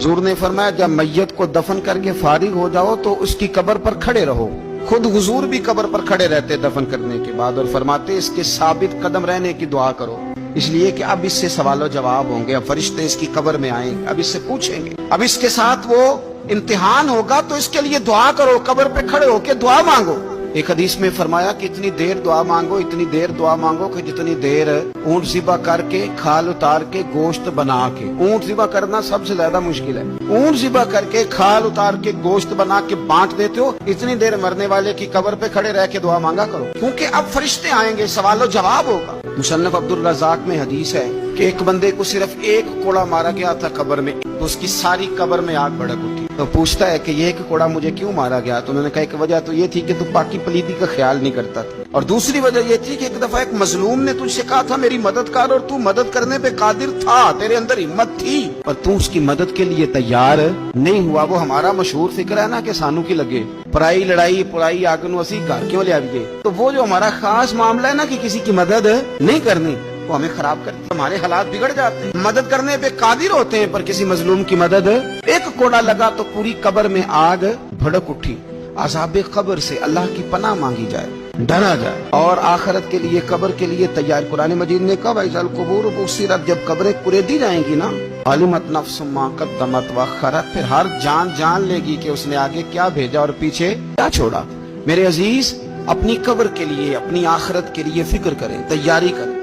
हुजूर ने फरमाया जब मैयत को दफन करके फारिग हो जाओ तो उसकी कब्र पर खड़े रहो। खुद हुजूर भी कब्र पर खड़े रहते दफन करने के बाद और फरमाते इसके साबित कदम रहने की दुआ करो, इसलिए कि अब इससे सवालो जवाब होंगे, अब फरिश्ते इसकी कब्र में आएंगे, अब इससे पूछेंगे, अब इसके साथ वो इम्तिहान होगा, तो इसके लिए दुआ करो, कब्र पे खड़े होके दुआ मांगो। एक हदीस में फरमाया कि इतनी देर दुआ मांगो, इतनी देर दुआ मांगो कि जितनी देर ऊंट ज़िबा करके खाल उतार के गोश्त बना के, ऊंट ज़िबा करना सबसे ज्यादा मुश्किल है, ऊंट ज़िबा करके खाल उतार के गोश्त बना के बांट देते हो, इतनी देर मरने वाले की कब्र पे खड़े रह के दुआ मांगा करो, क्योंकि अब फरिश्ते आएंगे, सवालो जवाब होगा। मुसन्नफ अब्दुल रज़ाक में हदीस है कि एक बंदे को सिर्फ एक कोड़ा मारा गया था कब्र में, तो उसकी सारी कब्र में आग भड़क उठी। तो पूछता है कि ये एक कोड़ा मुझे क्यों मारा गया? तो उन्होंने कहा एक वजह तो ये थी कि तू पाकी पलीदी का ख्याल नहीं करता था, और दूसरी वजह ये थी कि एक दफा एक मजलूम ने तुझसे कहा था मेरी मदद कर, और तू मदद करने पे कादिर था, तेरे अंदर हिम्मत थी, और तू उसकी मदद के लिए तैयार नहीं हुआ। वो हमारा मशहूर फिक्र है ना कि सानू की लगे पराई लड़ाई पुराई आग नू असी घर क्यों ले आइए। तो वो जो हमारा खास मामला है ना कि किसी की मदद नहीं करनी, वो हमें खराब करती है, हमारे हालात बिगड़ जाते हैं। मदद करने पे कादिर होते हैं पर किसी मजलूम की मदद, एक कोड़ा लगा तो पूरी कब्र में आग भड़क उठी। अज़ाबे कब्र से अल्लाह की पनाह मांगी जाए, डरा जाए, और आखिरत के लिए कब्र के लिए तैयार। कुरान मजीद ने कहा वैज़ल कुबूर बुसिरत, जब कब्रें कुरेदी जाएंगी ना, अलिमत नफ्सुम मा क़द्दमत व अख़रत, फिर हर जान जान लेगी कि उसने आगे क्या भेजा और पीछे क्या छोड़ा। मेरे अजीज, अपनी कब्र के लिए अपनी आखिरत के लिए फिक्र करें, तैयारी करें।